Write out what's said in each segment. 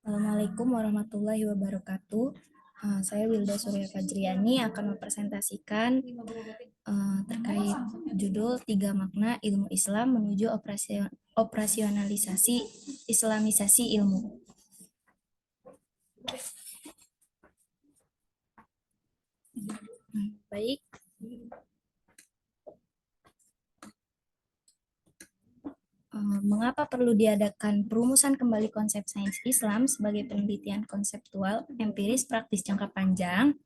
Assalamualaikum warahmatullahi wabarakatuh. Saya Wilda Surya Fajriani akan mempresentasikan terkait judul Tiga Makna Ilmu Islam Menuju Operasionalisasi Islamisasi Ilmu. Baik, mengapa perlu diadakan perumusan kembali konsep sains Islam sebagai penelitian konseptual, empiris, praktis jangka panjang?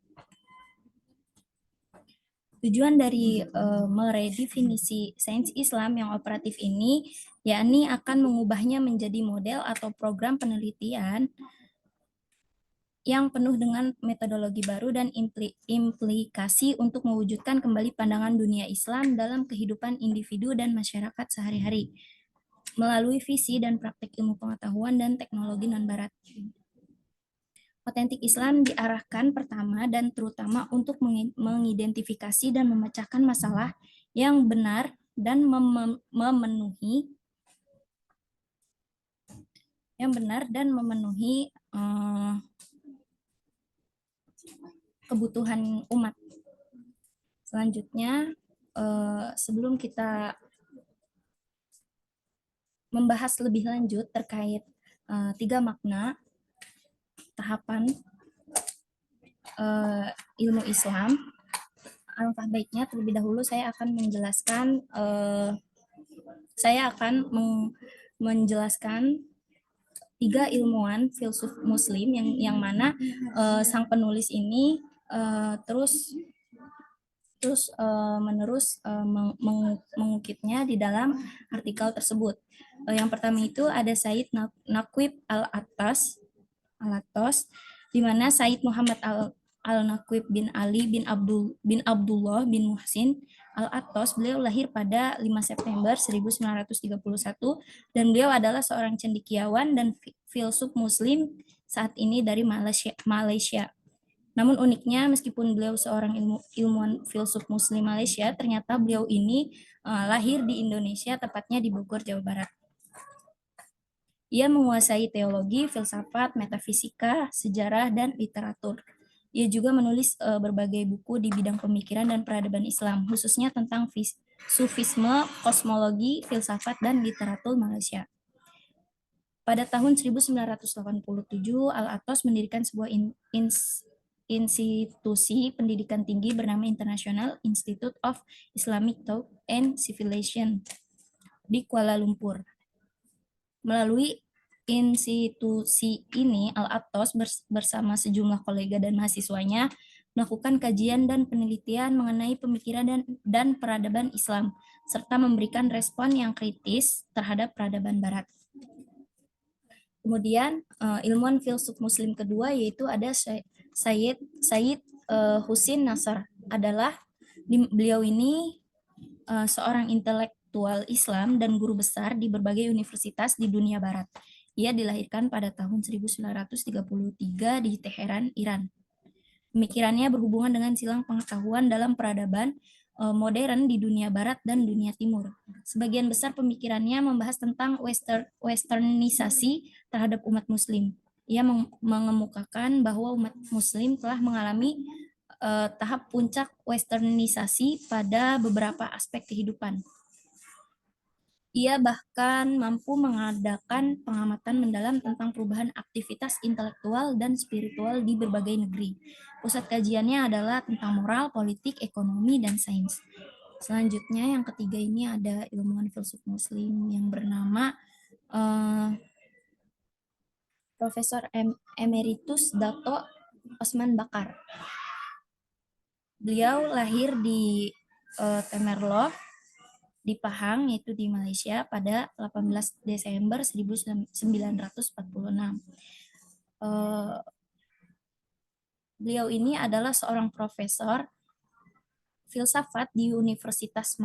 Tujuan dari meredefinisi sains Islam yang operatif ini, yakni akan mengubahnya menjadi model atau program penelitian yang penuh dengan metodologi baru dan implikasi untuk mewujudkan kembali pandangan dunia Islam dalam kehidupan individu dan masyarakat sehari-hari, melalui visi dan praktik ilmu pengetahuan dan teknologi non-barat. Otentik Islam diarahkan pertama dan terutama untuk mengidentifikasi dan memecahkan masalah yang benar dan memenuhi kebutuhan umat. Selanjutnya, sebelum kita membahas lebih lanjut terkait tiga makna tahapan ilmu Islam, alangkah baiknya terlebih dahulu saya akan menjelaskan tiga ilmuwan filsuf Muslim yang mana sang penulis ini terus menerus mengukitnya di dalam artikel tersebut. Yang pertama itu ada Said Naqib al-Attas, di mana Said Muhammad al-Naqib bin Ali bin Abdullah bin Muhsin al-Attas, beliau lahir pada 5 September 1931 dan beliau adalah seorang cendekiawan dan filsuf Muslim saat ini dari Malaysia. Namun uniknya, meskipun beliau seorang ilmuwan filsuf Muslim Malaysia, ternyata beliau ini lahir di Indonesia, tepatnya di Bogor, Jawa Barat. Ia menguasai teologi, filsafat, metafisika, sejarah, dan literatur. Ia juga menulis berbagai buku di bidang pemikiran dan peradaban Islam, khususnya tentang sufisme, kosmologi, filsafat, dan literatur Malaysia. Pada tahun 1987, Al-Attas mendirikan sebuah institusi pendidikan tinggi bernama International Institute of Islamic Thought and Civilization di Kuala Lumpur. Melalui institusi ini, Al-Attas bersama sejumlah kolega dan mahasiswanya melakukan kajian dan penelitian mengenai pemikiran dan peradaban Islam, serta memberikan respon yang kritis terhadap peradaban Barat. Kemudian ilmuwan filsuf Muslim kedua yaitu ada Sayyid Husin Nasr. Beliau ini seorang intelektual Islam dan guru besar di berbagai universitas di dunia barat. Ia dilahirkan pada tahun 1933 di Teheran, Iran. Pemikirannya berhubungan dengan silang pengetahuan dalam peradaban modern di dunia barat dan dunia timur. Sebagian besar pemikirannya membahas tentang westernisasi terhadap umat muslim. Ia mengemukakan bahwa umat muslim telah mengalami tahap puncak westernisasi pada beberapa aspek kehidupan. Ia bahkan mampu mengadakan pengamatan mendalam tentang perubahan aktivitas intelektual dan spiritual di berbagai negeri. Pusat kajiannya adalah tentang moral, politik, ekonomi, dan sains. Selanjutnya yang ketiga ini ada ilmuwan filsuf Muslim yang bernama Profesor Emeritus Dato Osman Bakar. Beliau lahir di Temerloh di Pahang, yaitu di Malaysia, pada 18 Desember 1946. Beliau ini adalah seorang profesor filsafat di Universitas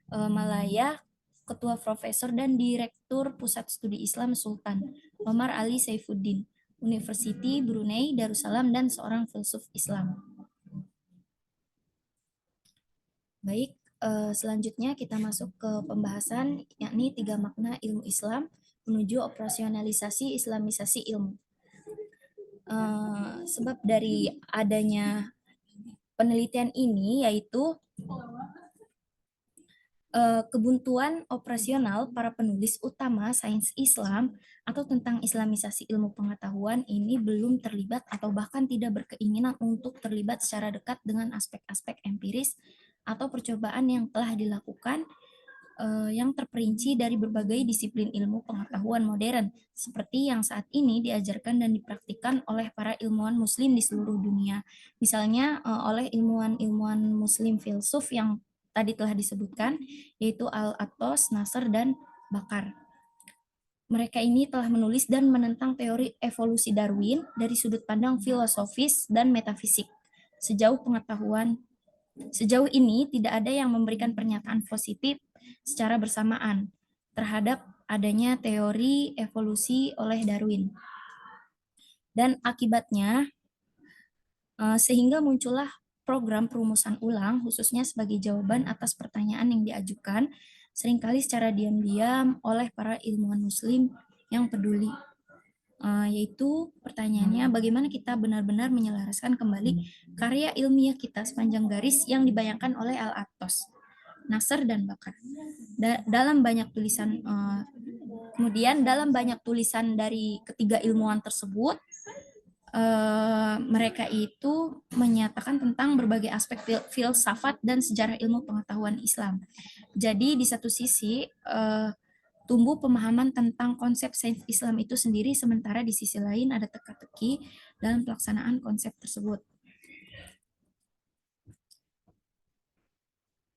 Malaya, ketua profesor dan direktur Pusat Studi Islam Sultan Omar Ali Saifuddin, University Brunei Darussalam, dan seorang filsuf Islam. Baik, selanjutnya kita masuk ke pembahasan, yakni tiga makna ilmu Islam menuju operasionalisasi Islamisasi ilmu. Sebab dari adanya penelitian ini yaitu kebuntuan operasional para penulis utama sains Islam atau tentang Islamisasi ilmu pengetahuan ini belum terlibat atau bahkan tidak berkeinginan untuk terlibat secara dekat dengan aspek-aspek empiris atau percobaan yang telah dilakukan yang terperinci dari berbagai disiplin ilmu pengetahuan modern, seperti yang saat ini diajarkan dan dipraktikkan oleh para ilmuwan muslim di seluruh dunia. Misalnya oleh ilmuwan-ilmuwan muslim filsuf yang tadi telah disebutkan, yaitu Al-Attos, Nasr, dan Bakar. Mereka ini telah menulis dan menentang teori evolusi Darwin dari sudut pandang filosofis dan metafisik. Sejauh ini tidak ada yang memberikan pernyataan positif secara bersamaan terhadap adanya teori evolusi oleh Darwin. Dan akibatnya sehingga muncullah program perumusan ulang khususnya sebagai jawaban atas pertanyaan yang diajukan seringkali secara diam-diam oleh para ilmuwan muslim yang peduli. Yaitu pertanyaannya bagaimana kita benar-benar menyelaraskan kembali karya ilmiah kita sepanjang garis yang dibayangkan oleh Al-Attos, Nasr, dan Bakar. Dalam banyak tulisan kemudian dalam banyak tulisan dari ketiga ilmuwan tersebut mereka itu menyatakan tentang berbagai aspek filsafat dan sejarah ilmu pengetahuan Islam. Jadi di satu sisi tumbuh pemahaman tentang konsep sains Islam itu sendiri, sementara di sisi lain ada teka-teki dalam pelaksanaan konsep tersebut.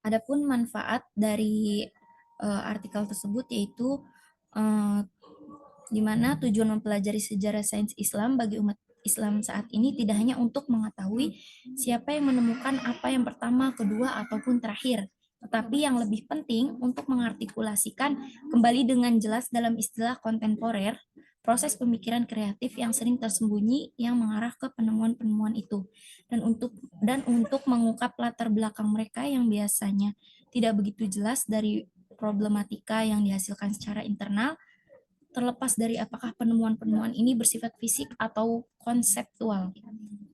Adapun manfaat dari artikel tersebut yaitu di mana tujuan mempelajari sejarah sains Islam bagi umat Islam saat ini tidak hanya untuk mengetahui siapa yang menemukan apa yang pertama, kedua, ataupun terakhir, tetapi yang lebih penting untuk mengartikulasikan kembali dengan jelas dalam istilah kontemporer proses pemikiran kreatif yang sering tersembunyi yang mengarah ke penemuan-penemuan itu, dan untuk mengungkap latar belakang mereka yang biasanya tidak begitu jelas dari problematika yang dihasilkan secara internal, terlepas dari apakah penemuan-penemuan ini bersifat fisik atau konseptual.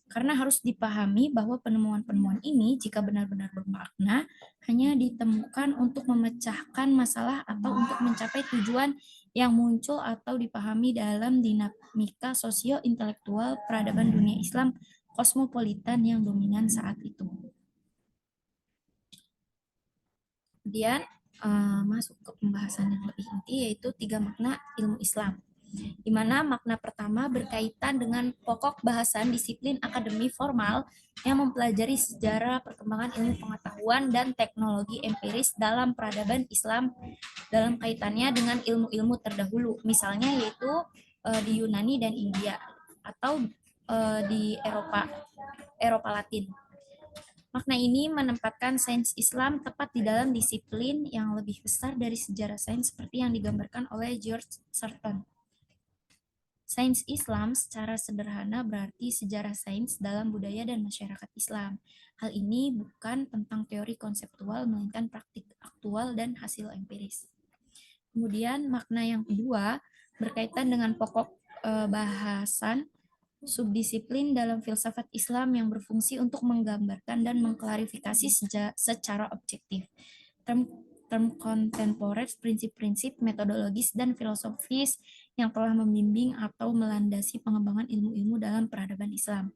Karena harus dipahami bahwa penemuan-penemuan ini jika benar-benar bermakna hanya ditemukan untuk memecahkan masalah atau untuk mencapai tujuan yang muncul atau dipahami dalam dinamika sosio-intelektual peradaban dunia Islam kosmopolitan yang dominan saat itu. Kemudian masuk ke pembahasan yang lebih inti yaitu 3 makna ilmu Islam, di mana makna pertama berkaitan dengan pokok bahasan disiplin akademi formal yang mempelajari sejarah perkembangan ilmu pengetahuan dan teknologi empiris dalam peradaban Islam dalam kaitannya dengan ilmu-ilmu terdahulu, misalnya yaitu di Yunani dan India atau di Eropa Latin. Makna ini menempatkan sains Islam tepat di dalam disiplin yang lebih besar dari sejarah sains seperti yang digambarkan oleh George Sarton. Sains Islam secara sederhana berarti sejarah sains dalam budaya dan masyarakat Islam. Hal ini bukan tentang teori konseptual, melainkan praktik aktual dan hasil empiris. Kemudian makna yang kedua berkaitan dengan pokok bahasan subdisiplin dalam filsafat Islam yang berfungsi untuk menggambarkan dan mengklarifikasi secara objektif term kontemporer, prinsip-prinsip metodologis dan filosofis yang telah membimbing atau melandasi pengembangan ilmu-ilmu dalam peradaban Islam.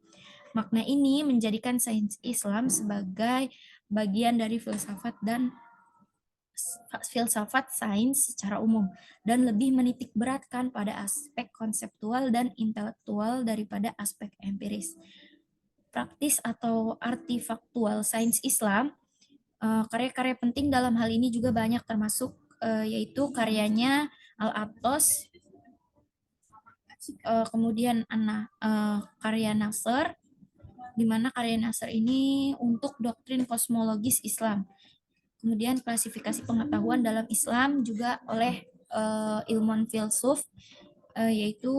Makna ini menjadikan sains Islam sebagai bagian dari filsafat sains secara umum dan lebih menitik beratkan pada aspek konseptual dan intelektual daripada aspek empiris. Praktis atau artifaktual sains Islam, karya-karya penting dalam hal ini juga banyak termasuk yaitu karyanya Al-Attos, kemudian karya Nasr, di mana karya Nasr ini untuk doktrin kosmologis Islam. Kemudian klasifikasi pengetahuan dalam Islam juga oleh ilmuwan filsuf yaitu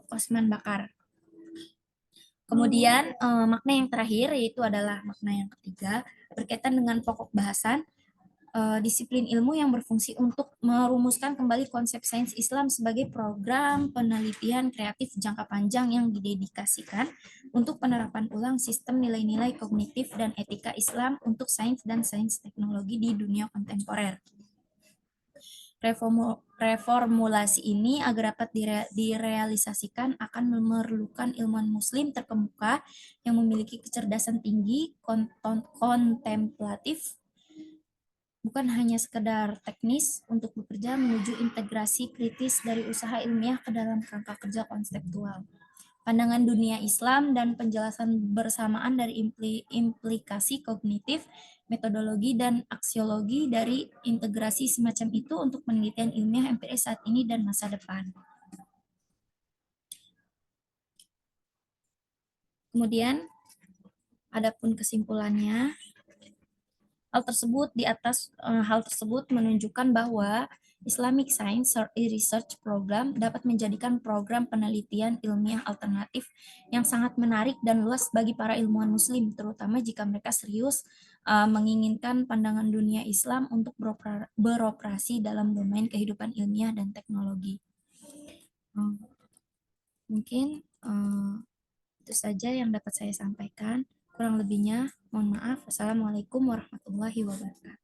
Osman Bakar. Kemudian makna yang terakhir yaitu adalah makna yang ketiga berkaitan dengan pokok bahasan disiplin ilmu yang berfungsi untuk merumuskan kembali konsep sains Islam sebagai program penelitian kreatif jangka panjang yang didedikasikan untuk penerapan ulang sistem nilai-nilai kognitif dan etika Islam untuk sains dan sains teknologi di dunia kontemporer. Reformulasi ini agar dapat direalisasikan akan memerlukan ilmuwan muslim terkemuka yang memiliki kecerdasan tinggi, kontemplatif, bukan hanya sekedar teknis untuk bekerja menuju integrasi kritis dari usaha ilmiah ke dalam kerangka kerja konseptual. Pandangan dunia Islam dan penjelasan bersamaan dari implikasi kognitif, metodologi, dan aksiologi dari integrasi semacam itu untuk penelitian ilmiah empiris saat ini dan masa depan. Kemudian, adapun kesimpulannya, hal tersebut menunjukkan bahwa Islamic Science Research Program dapat menjadikan program penelitian ilmiah alternatif yang sangat menarik dan luas bagi para ilmuwan muslim, terutama jika mereka serius menginginkan pandangan dunia Islam untuk beroperasi dalam domain kehidupan ilmiah dan teknologi. Mungkin itu saja yang dapat saya sampaikan. Kurang lebihnya, mohon maaf. Assalamualaikum warahmatullahi wabarakatuh.